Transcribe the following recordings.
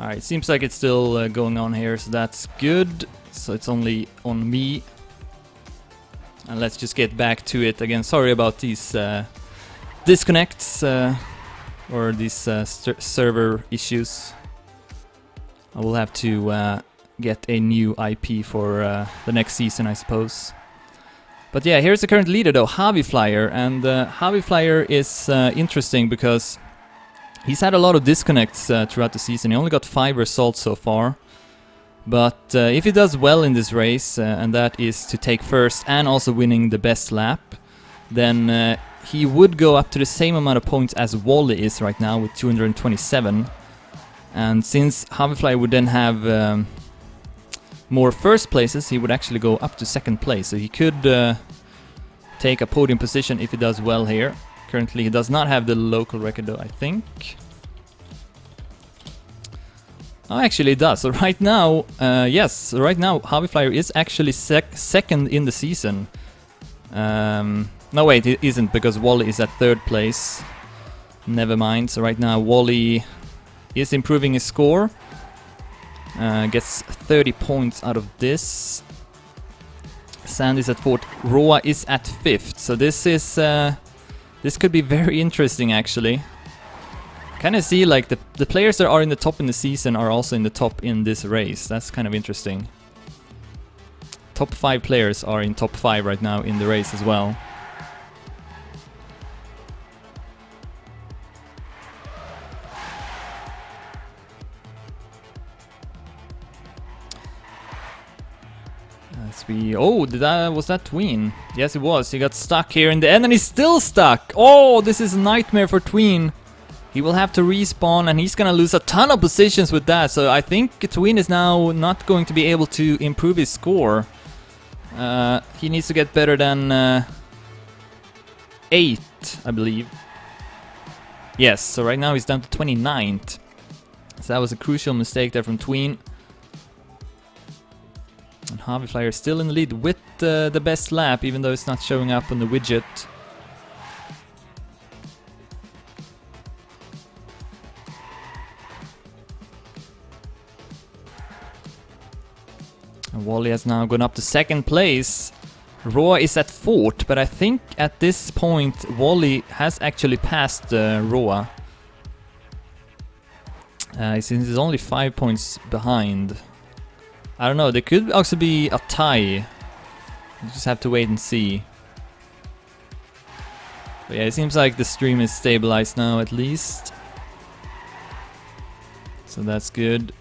Alright, seems like it's still going on here, so that's good. So it's only on me. And let's just get back to it again. Sorry about these disconnects or these server issues. I will have to get a new IP for the next season, I suppose. But yeah, here's the current leader though, Haviflyer. And Haviflyer is interesting because he's had a lot of disconnects throughout the season. He only got 5 results so far. But if he does well in this race, and that is to take first and also winning the best lap, then he would go up to the same amount of points as Wally is right now with 227. And since Havifly would then have more first places, he would actually go up to second place. So he could take a podium position if he does well here. Currently he does not have the local record though, I think. Oh, actually it does. So right now, yes, right now Haviflyer is actually second in the season. No wait, it isn't, because Wally is at third place. Never mind. So right now Wally is improving his score. Gets 30 points out of this. Sand is at 4th. Roa is at 5th. So this is this could be very interesting actually. Kind of see like the players that are in the top in the season are also in the top in this race. That's kind of interesting. Top 5 players are in top 5 right now in the race as well. Oh, was that Tween? Yes, it was. He got stuck here in the end and he's still stuck. Oh, this is a nightmare for Tween. He will have to respawn and he's gonna lose a ton of positions with that. So I think Tween is now not going to be able to improve his score. He needs to get better than 8, I believe. Yes, so right now he's down to 29th. So that was a crucial mistake there from Tween. And Haviflyer is still in the lead with the best lap, even though it's not showing up on the widget. And Wally has now gone up to second place. Roa is at 4th, but I think at this point Wally has actually passed Roa. Since he's only 5 points behind. I don't know, there could also be a tie. You just have to wait and see. But yeah, it seems like the stream is stabilized now at least. So that's good.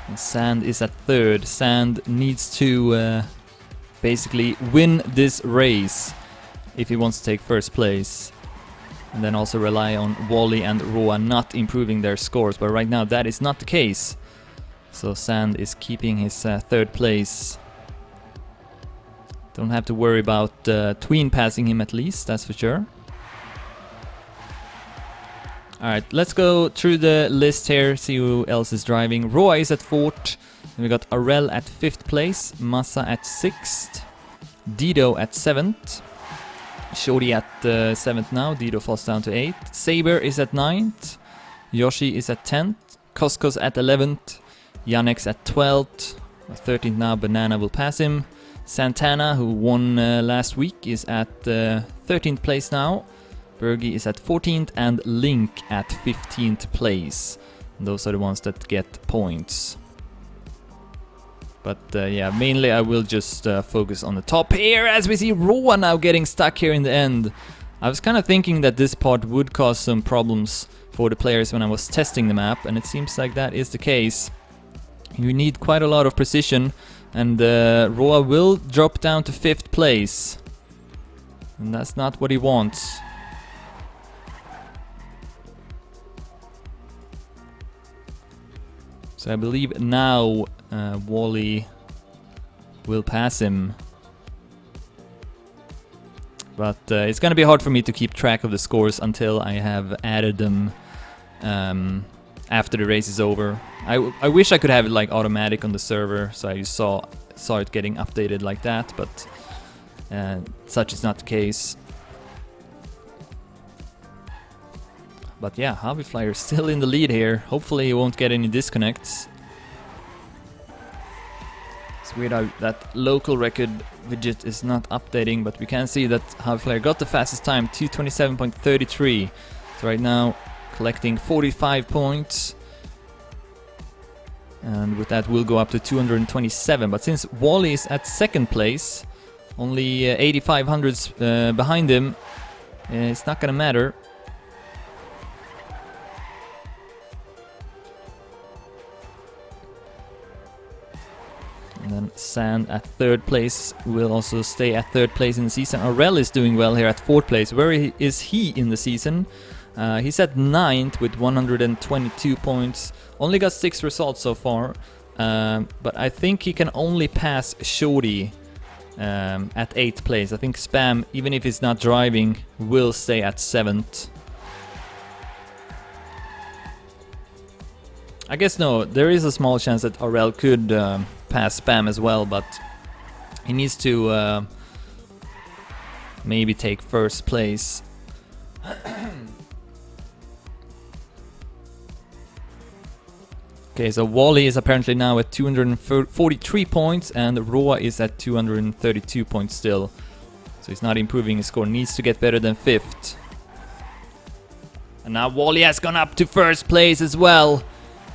And Sand is at 3rd. Sand needs to basically win this race if he wants to take first place. And then also rely on Wally and Roa not improving their scores. But right now that is not the case. So Sand is keeping his 3rd place. Don't have to worry about Tween passing him at least, that's for sure. Alright, let's go through the list here, see who else is driving. Roa is at 4th. Then we got Arel at 5th place. Massa at 6th. Dido at 7th. Shodi at 7th now. Dido falls down to 8th. Saber is at 9th. Yoshi is at 10th. Koskos at 11th. Yannick's at 12th. 13th now. Banana will pass him. Santana, who won last week, is at 13th place now. Bergie is at 14th and Link at 15th place. And those are the ones that get points. But yeah, mainly I will just focus on the top here as we see Roa now getting stuck here in the end. I was kind of thinking that this part would cause some problems for the players when I was testing the map, and it seems like that is the case. You need quite a lot of precision, and Roa will drop down to 5th place. And that's not what he wants. So I believe now Wally will pass him. But it's gonna be hard for me to keep track of the scores until I have added them after the race is over. I wish I could have it like automatic on the server, so I just saw it getting updated like that, but such is not the case. But yeah, Hobbyflyer still in the lead here. Hopefully he won't get any disconnects. It's weird how that local record widget is not updating, but we can see that Hobbyflyer got the fastest time, 2:27.33. So right now collecting 45 points. And with that we'll go up to 227. But since Wally is at second place, only 8,500 behind him, it's not gonna matter. And then Sand at third place will also stay at third place in the season. Aurel is doing well here at fourth place. Where is he in the season? He's at 9th with 122 points. Only got 6 results so far. But I think he can only pass Shorty at 8th place. I think Spam, even if he's not driving, will stay at 7th. I guess no, there is a small chance that Aurel could pass Spam as well, but he needs to maybe take first place. Okay, so Wally is apparently now at 243 points and Roa is at 232 points still. So he's not improving his score, needs to get better than 5th. And now Wally has gone up to first place as well.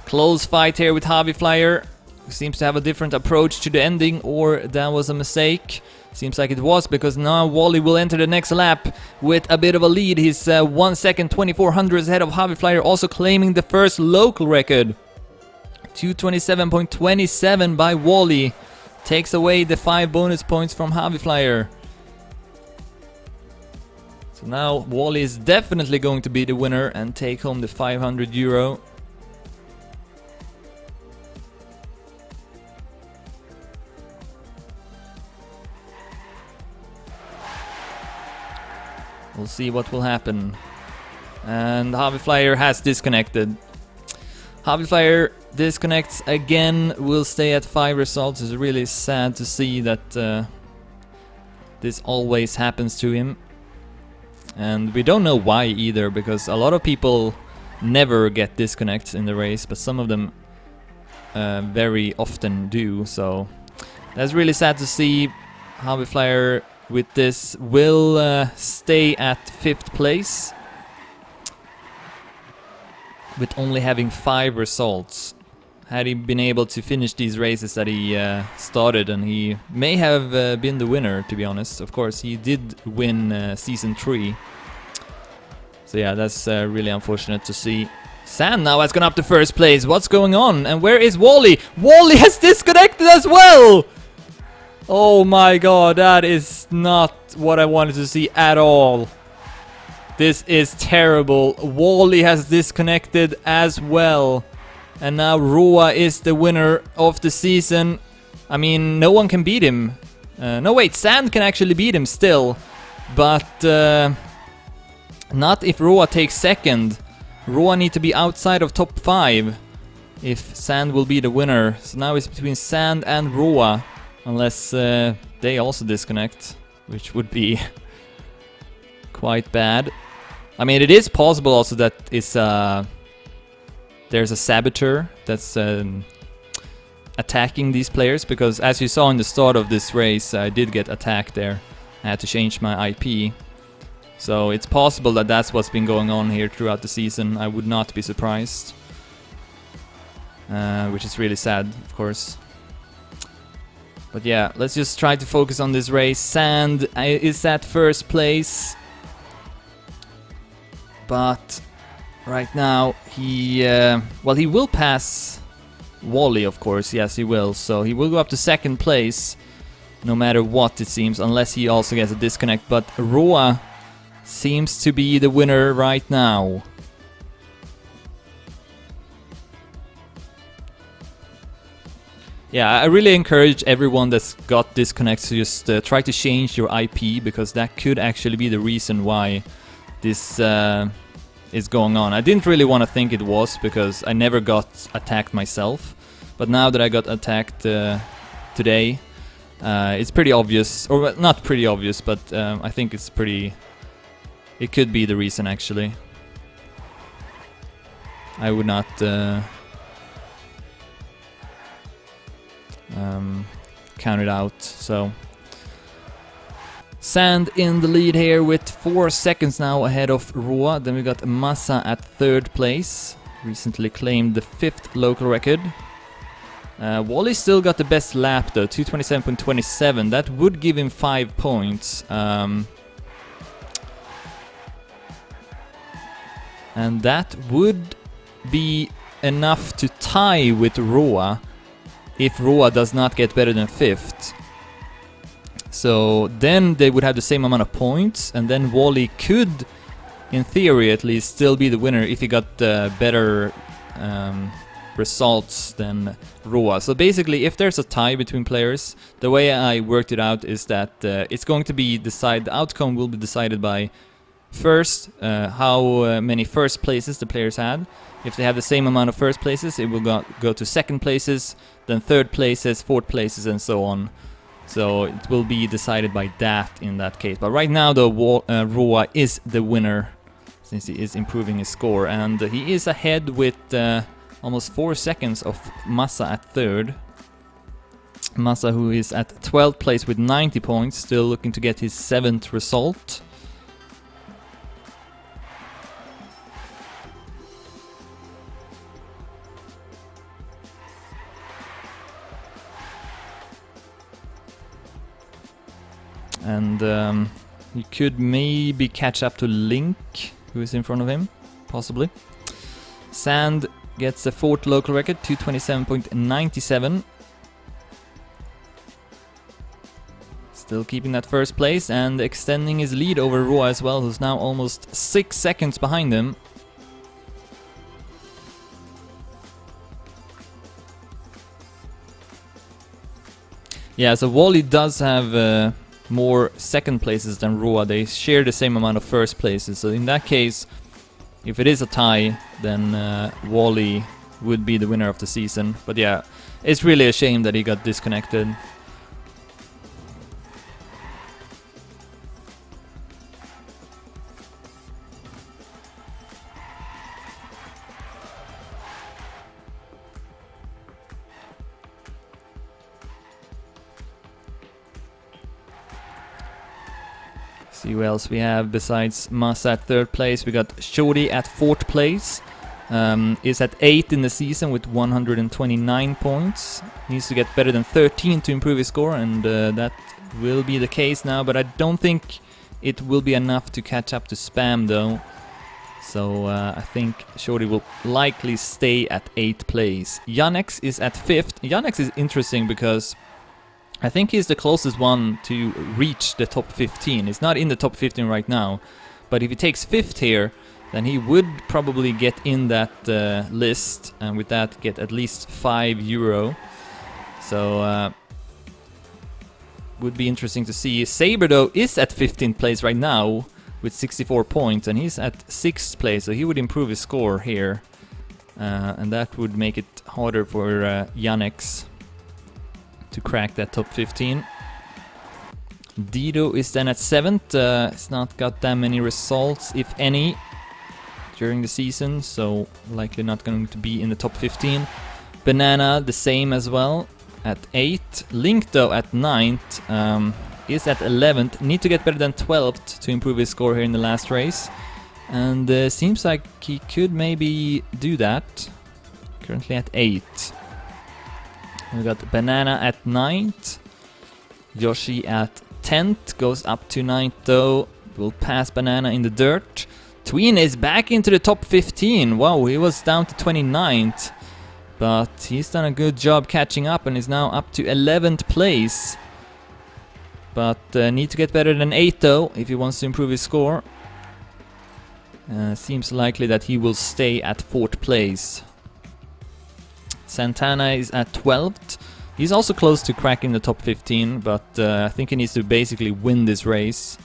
Close fight here with Hobbyflyer, who seems to have a different approach to the ending, or that was a mistake. Seems like it was, because now Wally will enter the next lap with a bit of a lead. He's 1 second, 24 hundredths ahead of Hobbyflyer, also claiming the first local record. 2:27.27 by Wally. Takes away the 5 bonus points from Hobbyflyer. So now Wally is definitely going to be the winner and take home the 500 euro. We'll see what will happen. And Hobbyflyer has disconnected. Hobbyflyer disconnects again, will stay at 5 results. It's really sad to see that this always happens to him. And we don't know why either, because a lot of people never get disconnects in the race, but some of them very often do. So that's really sad to see. Hobbyflyer with this will stay at 5th place with only having 5 results. Had he been able to finish these races that he started, and he may have been the winner, to be honest. Of course, he did win Season 3. So yeah, that's really unfortunate to see. Sam now has gone up to first place. What's going on? And where is Wally? Wally has disconnected as well! Oh my god, that is not what I wanted to see at all. This is terrible. Wally has disconnected as well. And now Roa is the winner of the season. I mean, no one can beat him. No, wait, Sand can actually beat him still. But not if Roa takes second. Roa need to be outside of top 5 if Sand will be the winner. So now it's between Sand and Roa. Unless they also disconnect, which would be quite bad. I mean, it is possible also that it's there's a saboteur that's attacking these players, because as you saw in the start of this race, I did get attacked there. I had to change my IP. So it's possible that that's what's been going on here throughout the season. I would not be surprised. Which is really sad, of course. But yeah, let's just try to focus on this race. Sand is at first place. But right now he well, he will pass Wally, of course. Yes, he will. So he will go up to second place no matter what, it seems, unless he also gets a disconnect. But Roa seems to be the winner right now. Yeah, I really encourage everyone that's got disconnects to just try to change your IP, because that could actually be the reason why this is going on. I didn't really want to think it was because I never got attacked myself. But now that I got attacked today, it's pretty obvious, or well, not pretty obvious, but I think it's pretty... It could be the reason, actually. I would not count it out, so... Sand in the lead here with 4 seconds now ahead of Roa. Then we got Massa at 3rd place. Recently claimed the 5th local record. Wally still got the best lap though, 227.27. That would give him 5 points. And that would be enough to tie with Roa if Roa does not get better than 5th. So then they would have the same amount of points, and then Wally could, in theory at least, still be the winner if he got better results than Roa. So basically, if there's a tie between players, the way I worked it out is that it's going to be the outcome will be decided by first how many first places the players had. If they have the same amount of first places, it will go to second places, then third places, fourth places, and so on. So it will be decided by that in that case. But right now, though, Roa is the winner since he is improving his score, and he is ahead with almost 4 seconds of Massa at 3rd. Massa, who is at 12th place with 90 points, still looking to get his 7th result. And he could maybe catch up to Link, who is in front of him, possibly. Sand gets a 4th local record, 227.97. Still keeping that 1st place and extending his lead over Roa as well, who's now almost 6 seconds behind him. Yeah, so Wally does have more second places than Roa. They share the same amount of first places, so in that case, if it is a tie, then Wally would be the winner of the season. But yeah, it's really a shame that he got disconnected. See who else we have besides Massa at 3rd place. We got Shodi at 4th place. Is at 8th in the season with 129 points. Needs to get better than 13 to improve his score, and that will be the case now. But I don't think it will be enough to catch up to Spam though. So I think Shodi will likely stay at 8th place. Yannex is at 5th. Yannex is interesting because I think he's the closest one to reach the top 15. He's not in the top 15 right now, but if he takes 5th here, then he would probably get in that list, and with that get at least €5. So would be interesting to see. Saber though is at 15th place right now with 64 points, and he's at 6th place, so he would improve his score here, and that would make it harder for Yannex to crack that top 15. Dido is then at 7th. It's not got that many results, if any, during the season, so likely not going to be in the top 15. Banana, the same as well, at 8th. Link, though, at 9th, is at 11th. Need to get better than 12th to improve his score here in the last race. And seems like he could maybe do that. Currently at 8th. We got Banana at 9th. Yoshi at 10th. Goes up to 9th though. Will pass Banana in the dirt. Tween is back into the top 15. Wow, he was down to 29th. But he's done a good job catching up and is now up to 11th place. But need to get better than 8th though if he wants to improve his score. Seems likely that he will stay at 4th place. Santana is at 12th. He's also close to cracking the top 15, but I think he needs to basically win this race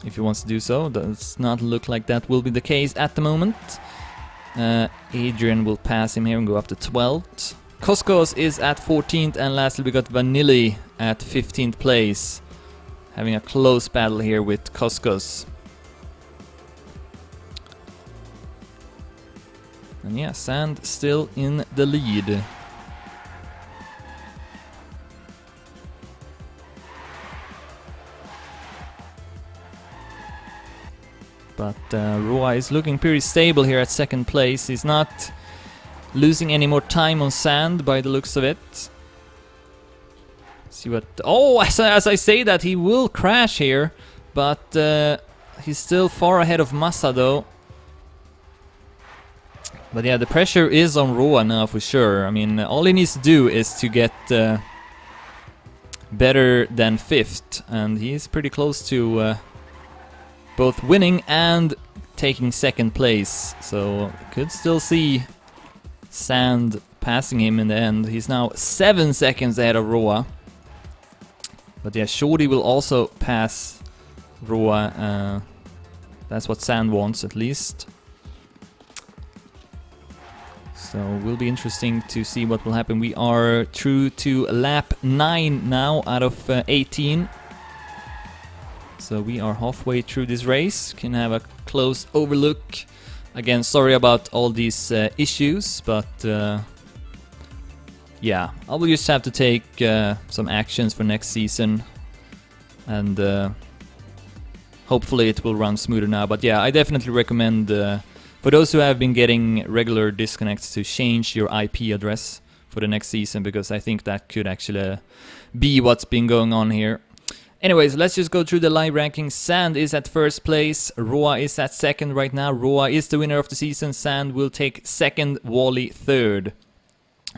if he wants to do so. Does not look like that will be the case at the moment. Adrian will pass him here and go up to 12th. Koskos is at 14th, and lastly we got Vanilli at 15th place. Having a close battle here with Koskos. And yeah, Sand still in the lead. But Roa is looking pretty stable here at second place. He's not losing any more time on Sand by the looks of it. See what... Oh, as I say that, he will crash here. But he's still far ahead of Massa though. But yeah, the pressure is on Roa now for sure. I mean, all he needs to do is to get better than 5th. And he's pretty close to both winning and taking 2nd place. So could still see Sand passing him in the end. He's now 7 seconds ahead of Roa. But yeah, Shorty will also pass Roa. That's what Sand wants at least. So will be interesting to see what will happen. We are through to lap 9 now out of 18. So we are halfway through this race. Can have a close overlook. Again, sorry about all these issues, but yeah, I will just have to take some actions for next season, and hopefully it will run smoother now. But yeah, I definitely recommend for those who have been getting regular disconnects to change your IP address for the next season, because I think that could actually be what's been going on here. Anyways, let's just go through the live rankings. Sand is at 1st place, Roa is at 2nd right now. Roa is the winner of the season, Sand will take 2nd, Wally 3rd.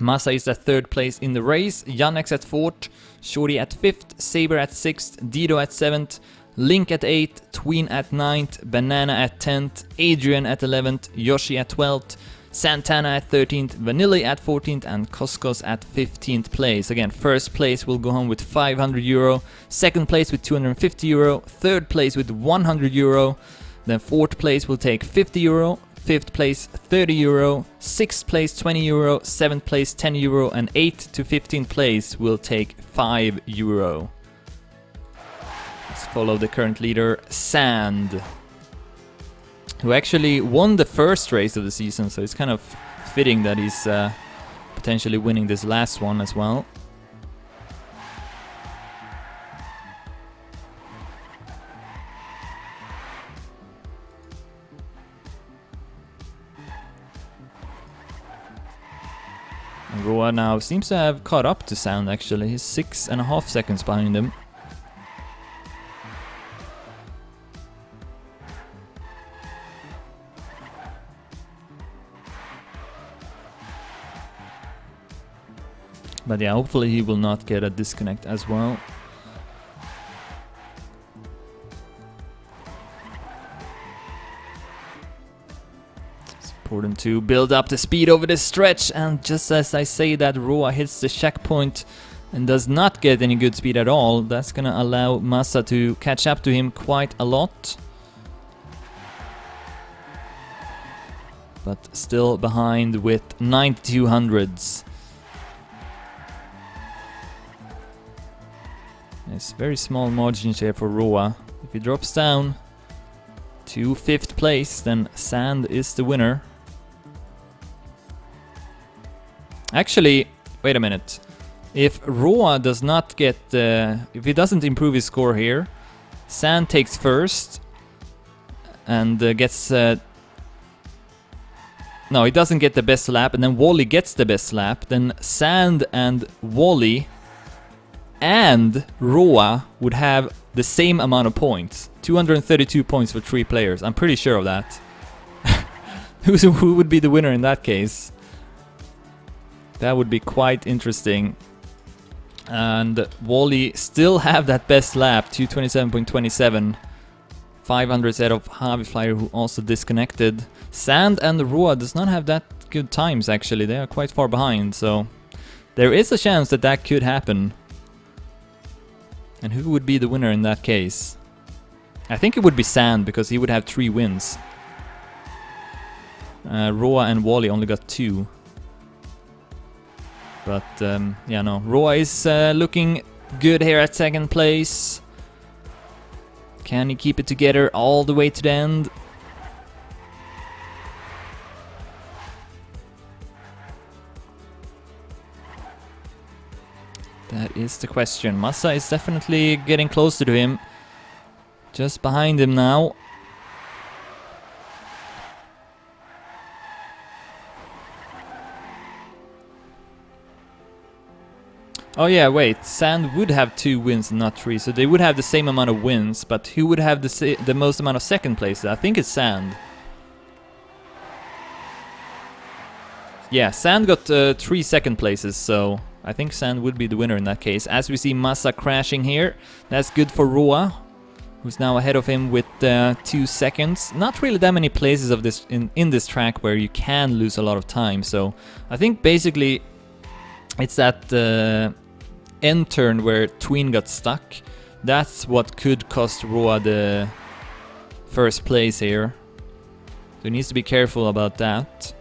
Massa is at 3rd place in the race, Jannex at 4th, Shorty at 5th, Saber at 6th, Dido at 7th, Link at 8th, Tween at 9th, Banana at 10th, Adrian at 11th, Yoshi at 12th, Santana at 13th, Vanilli at 14th, and Koskos at 15th place. Again, 1st place will go home with 500 euro, 2nd place with 250 euro, 3rd place with 100 euro, then 4th place will take 50 euro, 5th place 30 euro, 6th place 20 euro, 7th place 10 euro, and 8th to 15th place will take 5 euro. Let's follow the current leader, Sand, who actually won the first race of the season, so it's kind of fitting that he's potentially winning this last one as well. And Roa now seems to have caught up to Sand actually, he's 6.5 seconds behind him. But yeah, hopefully he will not get a disconnect as well. It's important to build up the speed over this stretch, and just as I say that, Roa hits the checkpoint and does not get any good speed at all. That's gonna allow Massa to catch up to him quite a lot. But still behind with 9200s. It's very small margins here for Roa. If he drops down to 5th place, then Sand is the winner. Actually, wait a minute. If Roa does not get, if he doesn't improve his score here, Sand takes 1st and gets. No, he doesn't get the best lap, and then Wally gets the best lap. Then Sand and Wally and Roa would have the same amount of points. 232 points for 3 players. I'm pretty sure of that. Who would be the winner in that case? That would be quite interesting. And Wally still have that best lap, 227.27. 500 ahead of Javi Flyer, who also disconnected. Sand and Roa does not have that good times actually. They are quite far behind, so there is a chance that that could happen. And who would be the winner in that case? I think it would be Sand because he would have 3 wins. Roa and Wally only got 2. But yeah, no. Roa is looking good here at 2nd place. Can he keep it together all the way to the end? That is the question. Massa is definitely getting closer to him. Just behind him now. Oh yeah, wait. Sand would have 2 wins and not 3, so they would have the same amount of wins, but who would have the most amount of 2nd places? I think it's Sand. Yeah, Sand got 3 2nd places, so I think Sand would be the winner in that case. As we see Massa crashing here, that's good for Roa, who's now ahead of him with 2 seconds. Not really that many places of this in this track where you can lose a lot of time, so I think basically it's that end turn where Tween got stuck. That's what could cost Roa the 1st place here. So he needs to be careful about that.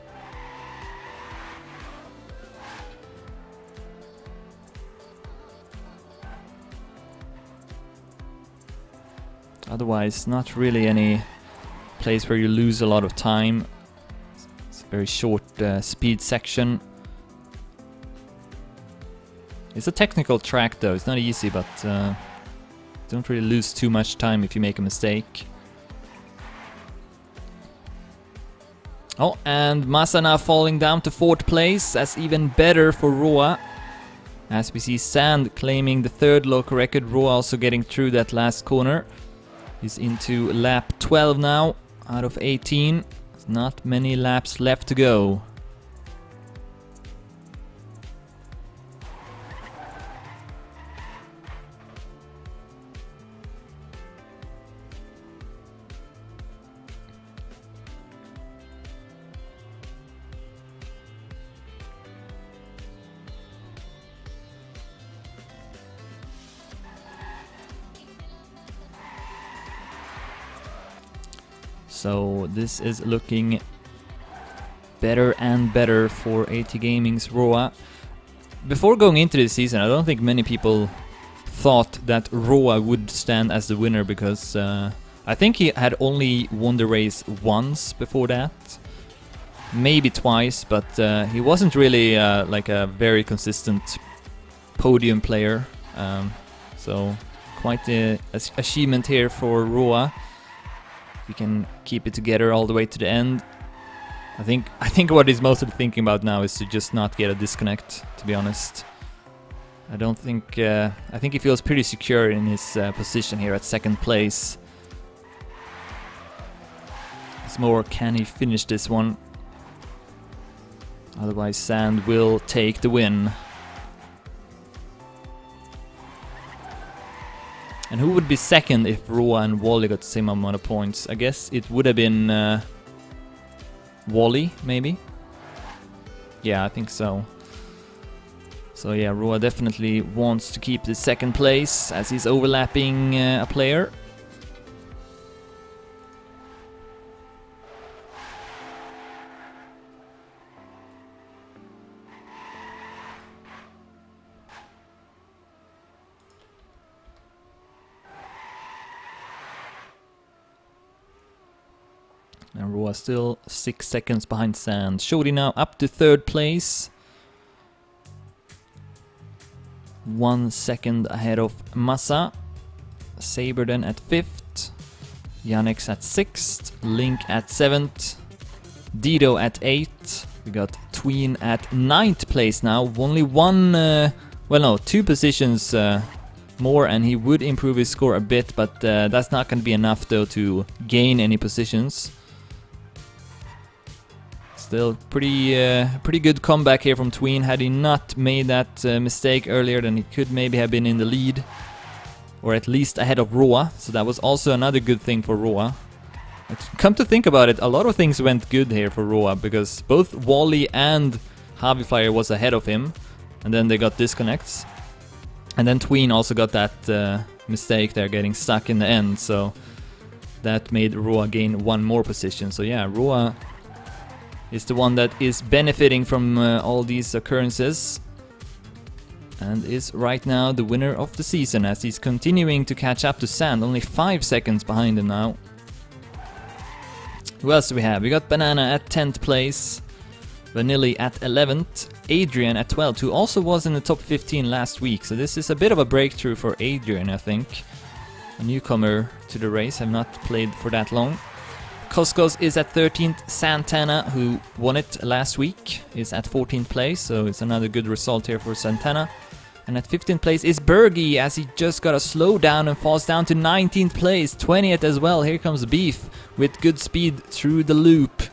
Otherwise, not really any place where you lose a lot of time. It's a very short speed section. It's a technical track though, it's not easy, but don't really lose too much time if you make a mistake. Oh, and Massa now falling down to 4th place. That's even better for Roa. As we see Sand claiming the 3rd local record, Roa also getting through that last corner. He's into lap 12 now, out of 18. There's not many laps left to go. So this is looking better and better for AT Gaming's Roa. Before going into this season, I don't think many people thought that Roa would stand as the winner because I think he had only won the race once before that. Maybe twice, but he wasn't really like a very consistent podium player. So quite the achievement here for Roa. We can keep it together all the way to the end. I think what he's mostly thinking about now is to just not get a disconnect, to be honest. I think he feels pretty secure in his position here at 2nd place. It's more, can he finish this one? Otherwise Sand will take the win. And who would be 2nd if Roa and Wally got the same amount of points? I guess it would have been Wally, maybe? Yeah, I think so. So yeah, Roa definitely wants to keep the 2nd place as he's overlapping a player. And Roa still 6 seconds behind Sand. Shorty now up to 3rd place. 1 second ahead of Massa. Saber then at 5th. Yannick's at 6th. Link at 7th. Dido at 8th. We got Tween at 9th place now. Only 2 positions more and he would improve his score a bit, but that's not going to be enough though to gain any positions. Still pretty good comeback here from Tween. Had he not made that mistake earlier, then he could maybe have been in the lead, or at least ahead of Roa. So that was also another good thing for Roa. Come to think about it, a lot of things went good here for Roa because both Wally and Haviflyer was ahead of him, and then they got disconnects. And then Tween also got that mistake there, getting stuck in the end. So That made Roa gain 1 more position. So yeah, Roa is the one that is benefiting from all these occurrences. And is right now the winner of the season, as he's continuing to catch up to Sand, only 5 seconds behind him now. Who else do we have? We got Banana at 10th place, Vanilli at 11th, Adrian at 12th, who also was in the top 15 last week. So this is a bit of a breakthrough for Adrian, I think. A newcomer to the race, have not played for that long. Koskos is at 13th, Santana, who won it last week, is at 14th place, so it's another good result here for Santana. And at 15th place is Bergie, as he just got a slow down and falls down to 19th place, 20th as well. Here comes Beef with good speed through the loop.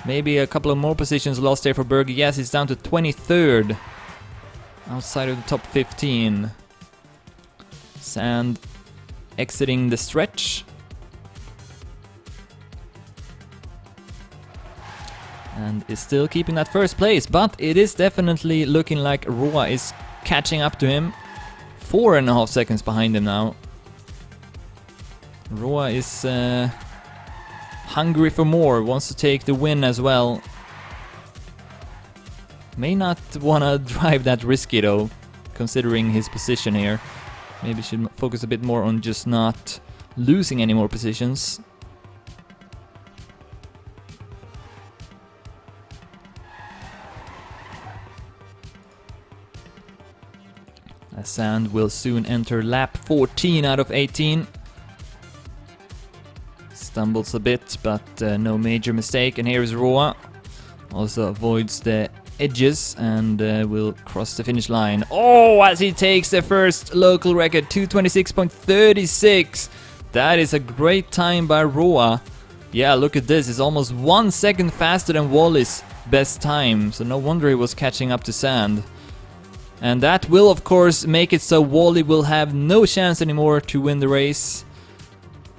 Maybe a couple of more positions lost there for Bergie. Yes, he's down to 23rd, outside of the top 15. Sand exiting the stretch. And is still keeping that first place, but it is definitely looking like Roa is catching up to him. 4.5 seconds behind him now. Roa is hungry for more, wants to take the win as well. May not wanna drive that risky though, considering his position here. Maybe should focus a bit more on just not losing any more positions. Sand will soon enter lap 14 out of 18. Stumbles a bit, but no major mistake. And here is Roa. Also avoids the edges and will cross the finish line. Oh, as he takes the first local record, 226.36. That is a great time by Roa. Yeah, look at this. It's almost 1 second faster than Wally's best time. So no wonder he was catching up to Sand. And that will, of course, make it so Wally will have no chance anymore to win the race.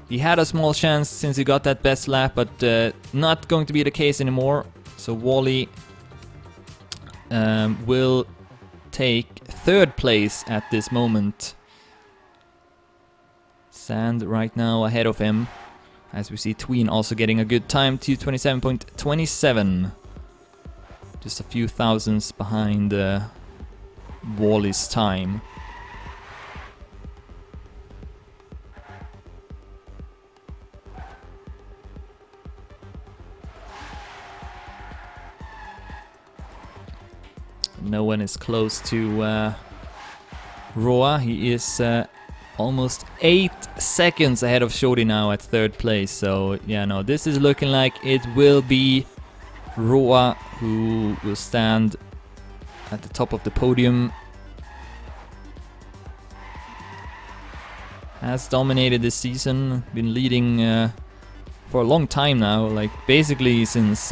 He had a small chance since he got that best lap, but not going to be the case anymore. So Wally will take 3rd place at this moment. Sand right now ahead of him. As we see Tween also getting a good time, 227.27. Just a few thousandths behind Wally's time. No one is close to Roa. He is almost 8 seconds ahead of Shodi now at 3rd place. So yeah, no, this is looking like it will be Roa who will stand at the top of the podium. Has dominated this season, been leading for a long time now, like basically since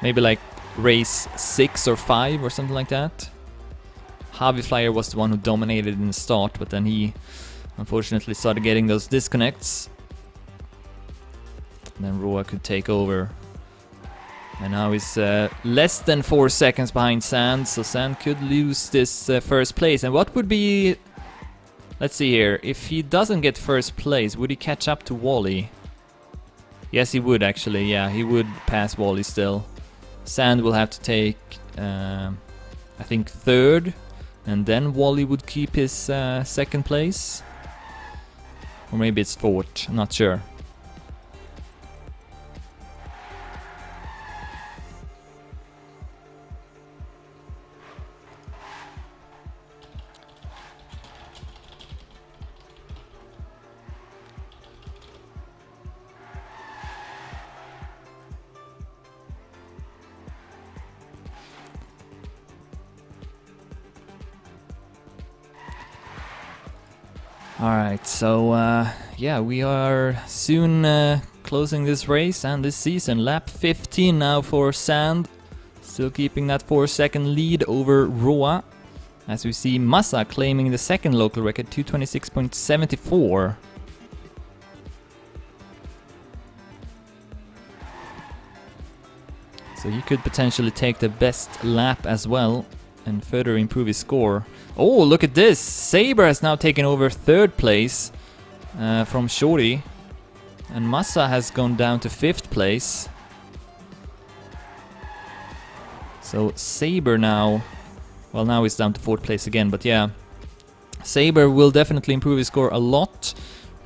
maybe like race 6 or 5 or something like that. Javi Flyer was the one who dominated in the start, but then he unfortunately started getting those disconnects. And then Roa could take over. And now he's less than 4 seconds behind Sand, so Sand could lose this first place. And what would be... Let's see here. If he doesn't get first place, would he catch up to Wally? Yes, he would actually. Yeah, he would pass Wally still. Sand will have to take, I think, 3rd. And then Wally would keep his 2nd place. Or maybe it's 4th, I'm not sure. Alright, so yeah, we are soon closing this race and this season. Lap 15 now for Sand. Still keeping that 4-second lead over Roa. As we see Massa claiming the 2nd local record, 226.74. So he could potentially take the best lap as well and further improve his score. Oh, look at this! Saber has now taken over 3rd place. from Shorty. And Massa has gone down to 5th place. So Saber now, well, now he's down to 4th place again, but yeah. Saber will definitely improve his score a lot.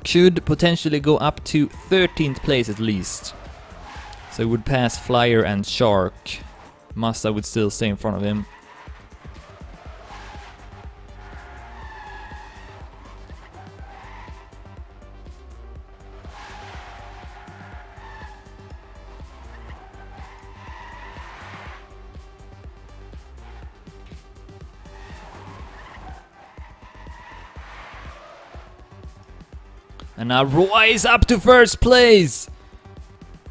Could potentially go up to 13th place at least. So he would pass Flyer and Shark. Massa would still stay in front of him. And now Roa is up to 1st place!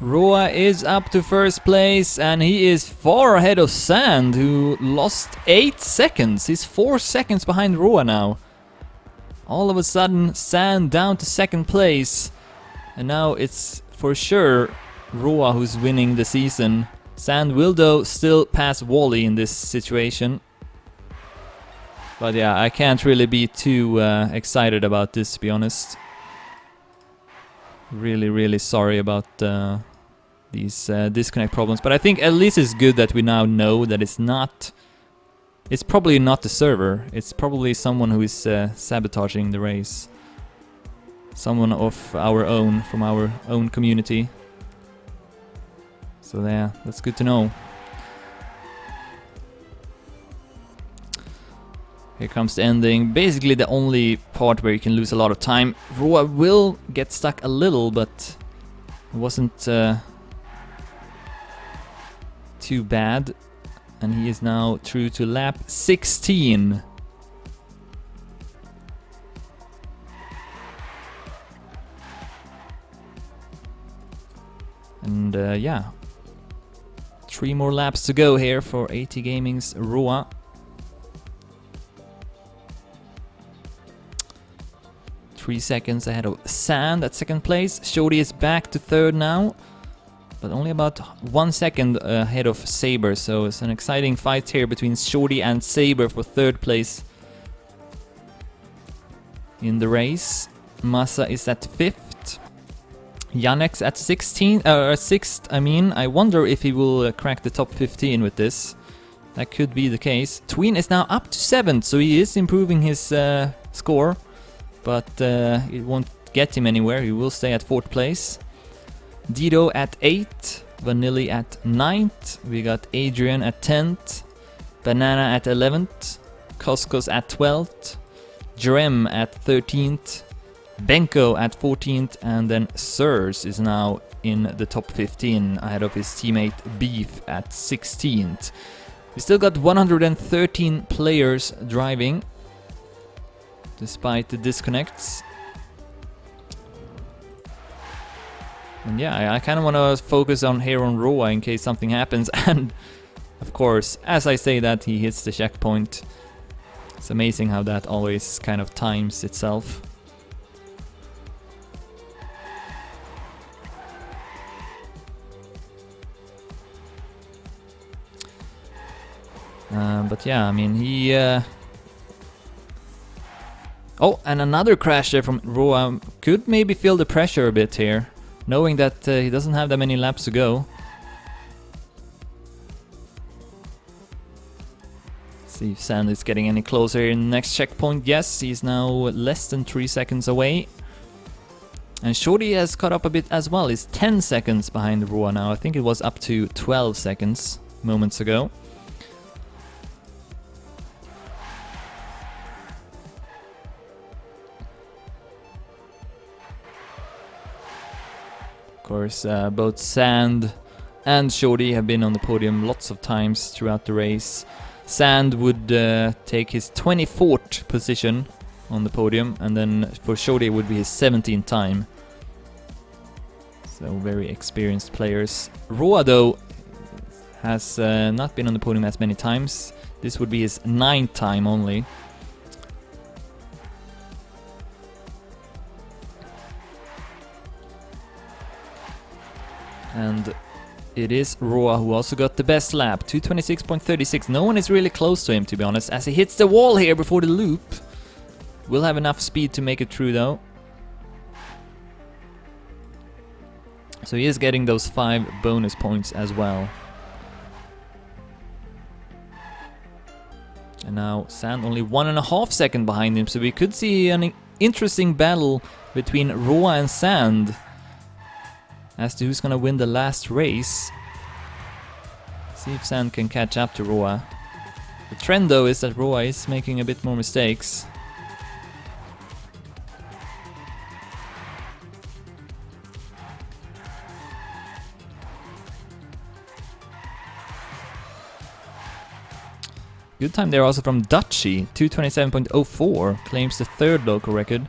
Roa is up to 1st place and he is far ahead of Sand, who lost 8 seconds. He's 4 seconds behind Roa now. All of a sudden Sand down to 2nd place. And now it's for sure Roa who's winning the season. Sand will though still pass Wally in this situation. But yeah, I can't really be too excited about this, to be honest. Really sorry about these disconnect problems, but I think at least it's good that we now know that it's probably not the server, it's probably someone who is sabotaging the race. Someone of our own, from our own community. So yeah, that's good to know. Here comes the ending, basically the only part where you can lose a lot of time. Roa will get stuck a little, but it wasn't too bad. And he is now through to lap 16. And yeah, 3 more laps to go here for AT Gaming's Roa. Three seconds ahead of Sand at 2nd place. Shorty is back to 3rd now, but only about 1 second ahead of Saber. So it's an exciting fight here between Shorty and Saber for 3rd place in the race. Massa is at 5th. Janek's at 6th. I mean, I wonder if he will crack the top 15 with this. That could be the case. Tween is now up to 7th, so he is improving his score. But it won't get him anywhere, he will stay at 4th place. Dido at 8th, Vanilli at 9th, we got Adrian at 10th, Banana at 11th, Koskos at 12th, Jerem at 13th, Benko at 14th, and then Sirs is now in the top 15 ahead of his teammate Beef at 16th. We still got 113 players driving, despite the disconnects. And yeah, I kind of want to focus on here on Roa in case something happens. And of course, as I say that, he hits the checkpoint. It's amazing how that always kind of times itself. But yeah, I mean, he... Oh, and another crash there from Roa. Could maybe feel the pressure a bit here, knowing that he doesn't have that many laps to go. See if Sand is getting any closer in the next checkpoint. Yes, he's now less than 3 seconds away. And Shorty has caught up a bit as well. He's 10 seconds behind Roa now. I think it was up to 12 seconds moments ago. Of course, both Sand and Shorty have been on the podium lots of times throughout the race. Sand would take his 24th position on the podium, and then for Shorty it would be his 17th time. So very experienced players. Roa though has not been on the podium as many times. This would be his 9th time only. And it is Roa who also got the best lap, 226.36. No one is really close to him, to be honest, as he hits the wall here before the loop. Will have enough speed to make it through though. So he is getting those 5 bonus points as well. And now Sand only 1.5 seconds behind him, so we could see an interesting battle between Roa and Sand as to who's gonna win the last race. See if Sand can catch up to Roa. The trend though is that Roa is making a bit more mistakes. Good time there also from Dutchy, 2:27.04, claims the 3rd local record.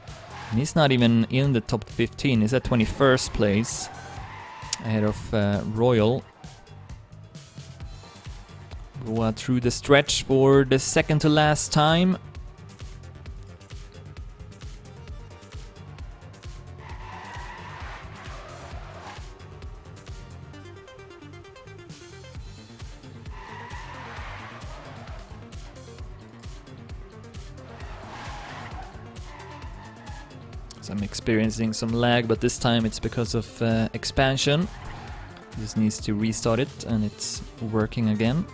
And he's not even in the top 15, he's at 21st place, ahead of Royal. Roa through the stretch for the second to last time. So I'm experiencing some lag, but this time it's because of expansion. Just needs to restart it and it's working again.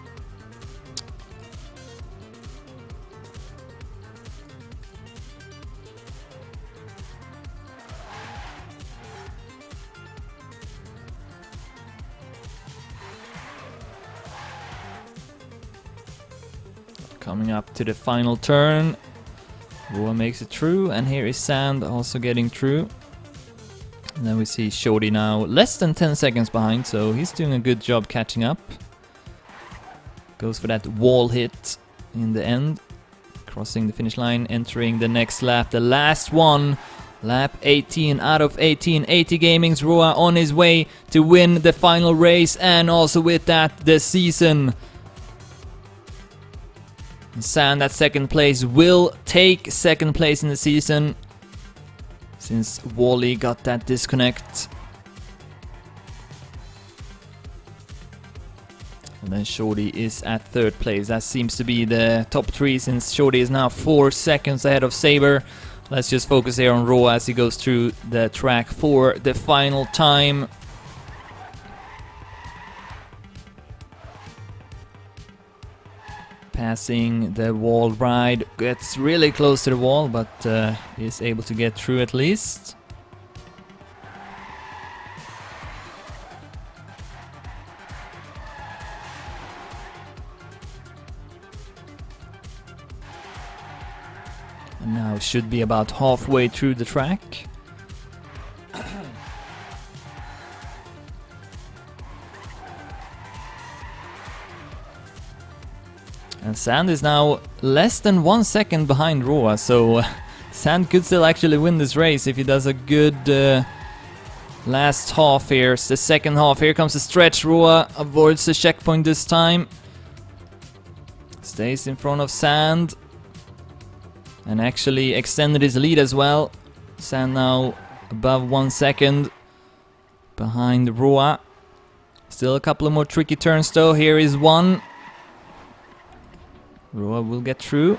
Coming up to the final turn. Roa makes it through, and here is Sand also getting through. And then we see Shorty now less than 10 seconds behind, so he's doing a good job catching up. Goes for that wall hit in the end. Crossing the finish line, entering the next lap, the last one. Lap 18 out of 18, 80 Gaming's Roa on his way to win the final race, and also with that, the season. Sand at second place will take second place in the season, since Wally got that disconnect. And then Shorty is at third place. That seems to be the top 3, since Shorty is now 4 seconds ahead of Saber. Let's just focus here on Roa as he goes through the track for the final time. Passing the wall ride, gets really close to the wall, but is able to get through at least. And now should be about halfway through the track. And Sand is now less than 1 second behind Roa, so Sand could still actually win this race if he does a good last half here. It's the second half, here comes the stretch. Roa avoids the checkpoint this time. Stays in front of Sand. And actually extended his lead as well. Sand now above 1 second behind Roa. Still a couple of more tricky turns though, here is one. Roa will get through.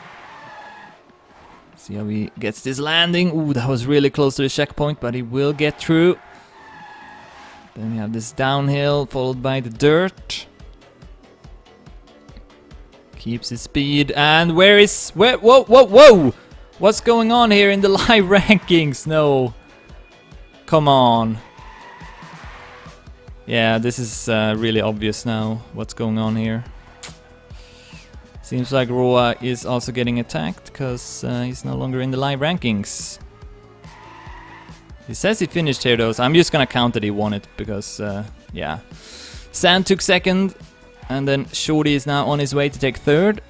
See how he gets this landing. Ooh, that was really close to the checkpoint, but he will get through. Then we have this downhill, followed by the dirt. Keeps his speed, and whoa, whoa, whoa! What's going on here in the live rankings? No. Come on. Yeah, this is really obvious now, what's going on here. Seems like Roa is also getting attacked, because he's no longer in the live rankings. He says he finished here though, so I'm just gonna count that he won it, because, yeah. Sand took second, and then Shorty is now on his way to take third.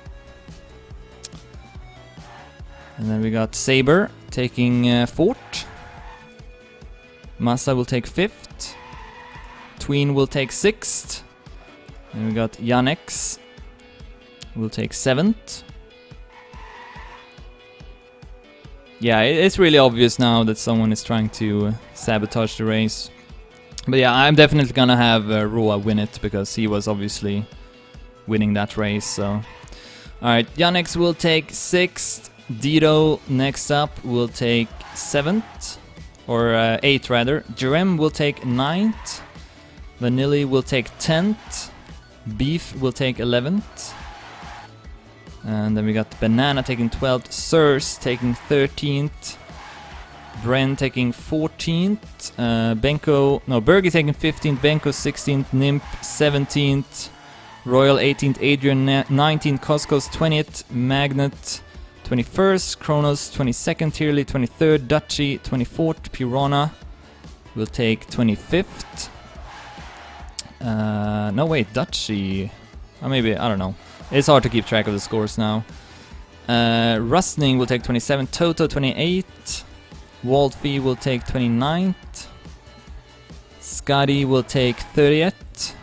And then we got Saber taking fourth. Massa will take fifth. Tween will take sixth. And we got Janex will take seventh. Yeah, it's really obvious now that someone is trying to sabotage the race. But yeah, I'm definitely gonna have Roa win it, because he was obviously winning that race. So, alright, Janex will take 6th. Dido next up will take 7th. or 8th rather. Jerem will take 9th. Vanilli will take 10th. Beef will take 11th. And then we got Banana taking 12th. Sirs taking 13th. Bren taking 14th. Bergie taking 15th. Benko 16th. Nimp 17th. Royal 18th. Adrian 19th. Cosco's 20th. Magnet 21st. Kronos 22nd. Tierly 23rd. Dutchy 24th. Pirana will take 25th. No wait, Dutchy. Or maybe, I don't know. It's hard to keep track of the scores now. Rustning will take 27th. Toto 28th. Waldfee will take 29th. Scotty will take 30th.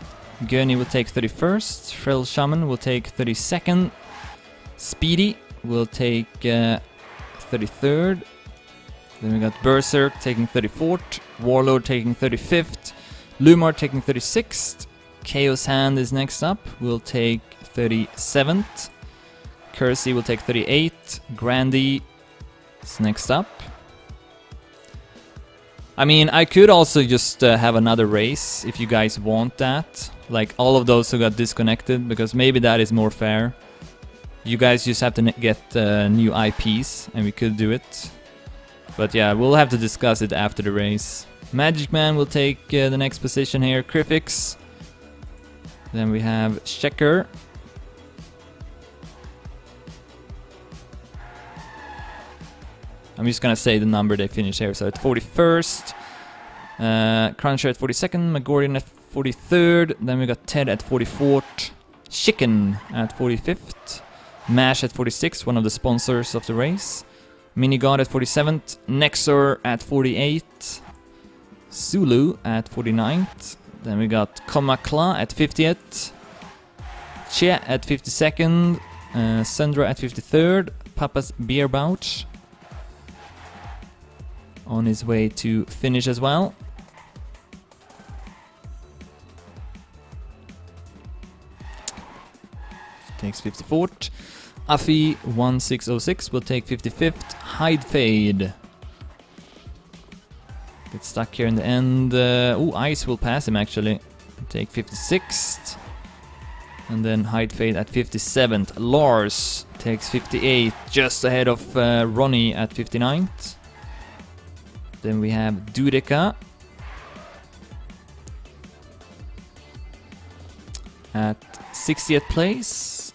Gurney will take 31st. Frill Shaman will take 32nd. Speedy will take 33rd. Then we got Berserk taking 34th. Warlord taking 35th. Lumar taking 36th. Chaos Hand is next up. Will take 37th. Kersey will take 38th. Grandy is next up. I mean, I could also just have another race if you guys want that. Like all of those who got disconnected, because maybe that is more fair. You guys just have to get new IPs, and we could do it. But yeah, we'll have to discuss it after the race. Magic Man will take the next position here. Kripke. Then we have Checker. I'm just gonna say the number they finish here. So at 41st, Cruncher at 42nd, McGordian at 43rd. Then we got Ted at 44th, Chicken at 45th, Mash at 46th, one of the sponsors of the race. Minigod at 47th, Nexor at 48th, Zulu at 49th. Then we got Komakla at 50th, Che at 52nd, Sandra at 53rd, Papa's Beer Bouch on his way to finish as well. Takes 54th. Afi 1606 will take 55th. Hide Fade gets stuck here in the end. Ice will pass him actually. Take 56th. And then Hide Fade at 57th. Lars takes 58th, just ahead of Ronnie at 59th. Then we have Dudeka at 60th place,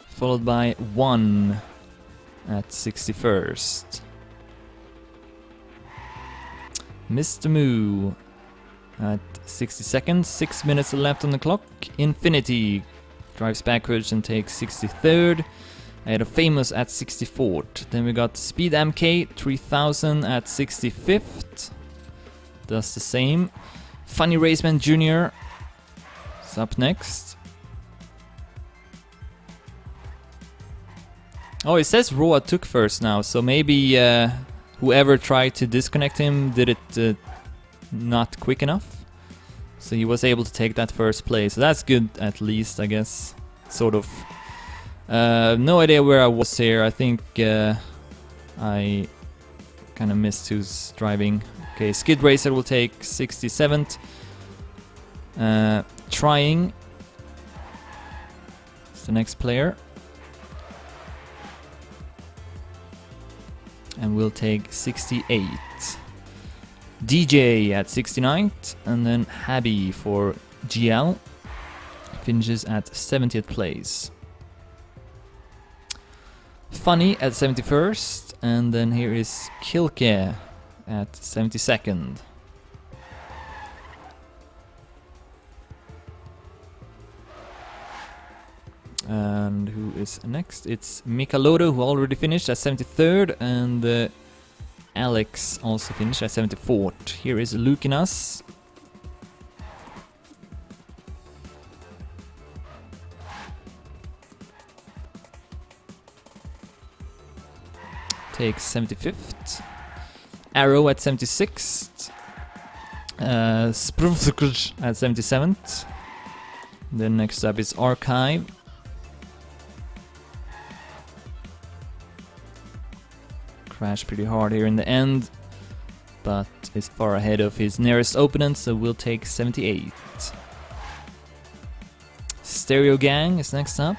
followed by 1 at 61st. Mr. Moo at 62nd, 6 minutes left on the clock. Infinity drives backwards and takes 63rd. I had a Famous at 64th. Then we got Speed MK 3000 at 65th. Does the same. Funny Raceman Jr. is up next. Oh, it says Roa took first now, so maybe whoever tried to disconnect him did it not quick enough. So he was able to take that first place. So that's good at least, I guess. Sort of. No idea where I was here. I think I kind of missed who's driving. Okay, Skid Racer will take 67th. Trying is the next player. And we'll take 68th. DJ at 69th. And then Habby for GL finishes at 70th place. Funny at 71st, and then here is Kilke at 72nd. And who is next? It's Mikalodo, who already finished at 73rd, and Alex also finished at 74th. Here is Lukinas. Takes 75th. Arrow at 76th. Spruvsukj at 77th. Then next up is Archive. Crashed pretty hard here in the end. but is far ahead of his nearest opponent, so we'll take 78. Stereo Gang is next up.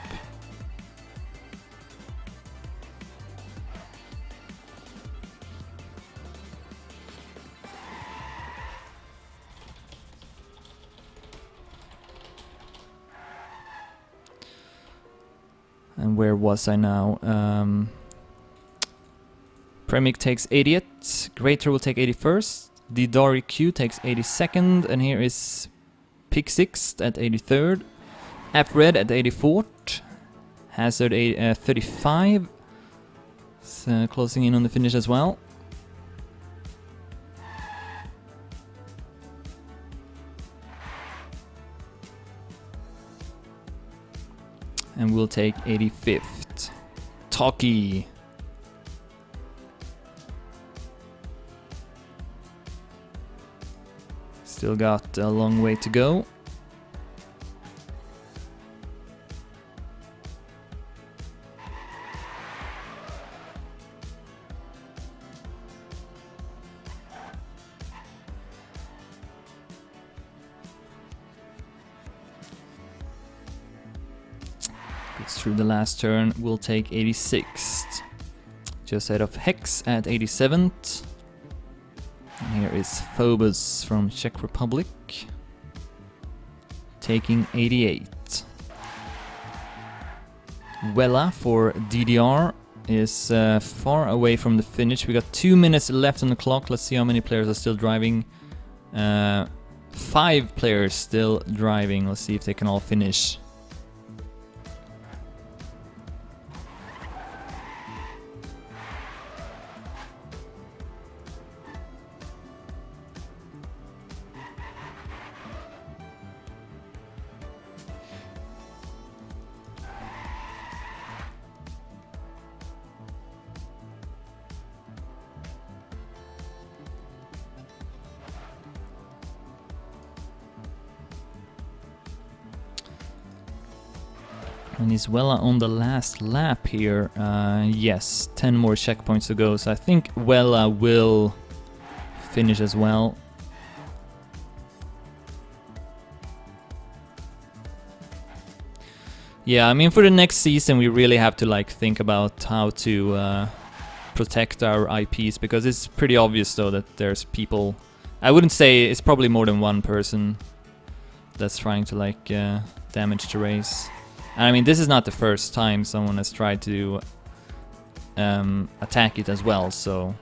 And where was I now? Premic takes 80th, Greater will take 81st, Didari Q takes 82nd, and here is Pick 6th at 83rd, App Red at 84th, Hazard 35, so closing in on the finish as well. And we'll take 85th. Talkie. Still got a long way to go. Gets through the last turn, we'll take 86th. Just ahead of Hex at 87th. And here is Phobos from Czech Republic, taking 88. Wella for DDR is far away from the finish. We got 2 minutes left on the clock. Let's see how many players are still driving. 5 players still driving. Let's see if they can all finish. And is Wella on the last lap here? Yes, 10 more checkpoints to go, so I think Wella will finish as well. Yeah, I mean, for the next season we really have to like think about how to protect our IPs, because it's pretty obvious though that there's people, I wouldn't say it's probably more than one person that's trying to like damage the race. I mean, this is not the first time someone has tried to attack it as well, so...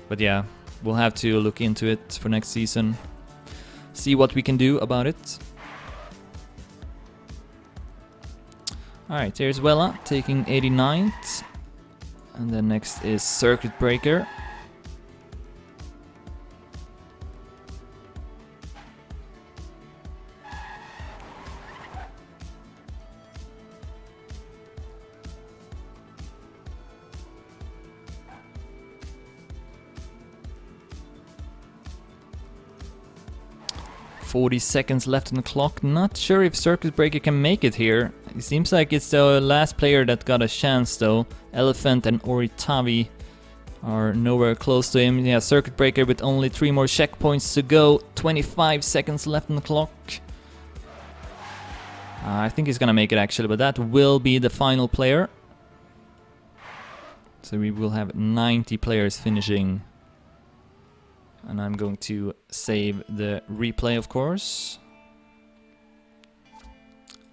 But yeah, we'll have to look into it for next season. See what we can do about it. Alright, here's Wella taking 89th. And then next is Circuit Breaker. 40 seconds left on the clock. Not sure if Circuit Breaker can make it here. It seems like it's the last player that got a chance though. Elephant and Oritavi are nowhere close to him. Yeah, Circuit Breaker with only 3 more checkpoints to go. 25 seconds left on the clock. I think he's gonna make it actually, but that will be the final player. So we will have 90 players finishing. And I'm going to save the replay, of course.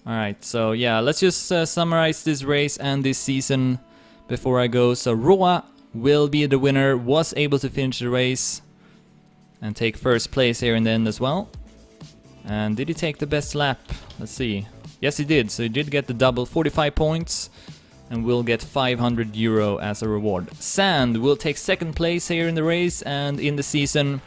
Alright, so yeah, let's just summarize this race and this season before I go. So Roa will be the winner, was able to finish the race and take first place here in the end as well. And did he take the best lap? Let's see. Yes, he did. So he did get the double, 45 points. And we'll get 500 euro as a reward. Sand will take second place here in the race, and in the season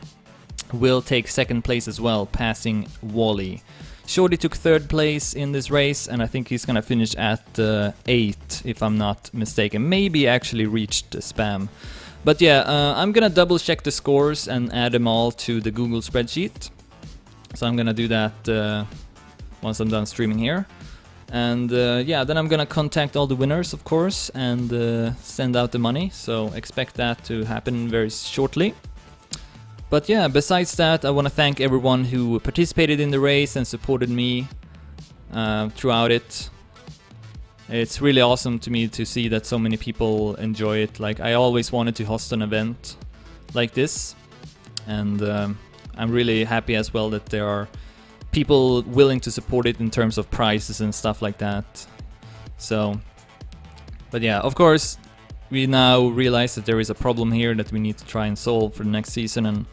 will take second place as well, passing Wally. Shorty took third place in this race, and I think he's gonna finish at 8, if I'm not mistaken. Maybe actually reached the spam. But yeah, I'm gonna double check the scores and add them all to the Google spreadsheet. So I'm gonna do that once I'm done streaming here. And yeah, then I'm gonna contact all the winners, of course, and send out the money, so expect that to happen very shortly. But yeah, besides that, I want to thank everyone who participated in the race and supported me throughout it. It's really awesome to me to see that so many people enjoy it. Like, I always wanted to host an event like this, and I'm really happy as well that there are people willing to support it in terms of prices and stuff like that. So, but yeah, of course, we now realize that there is a problem here that we need to try and solve for the next season, and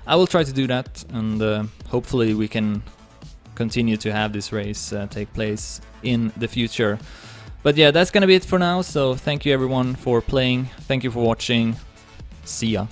I will try to do that, and hopefully we can continue to have this race take place in the future. But yeah, that's gonna be it for now, so thank you everyone for playing, thank you for watching, see ya.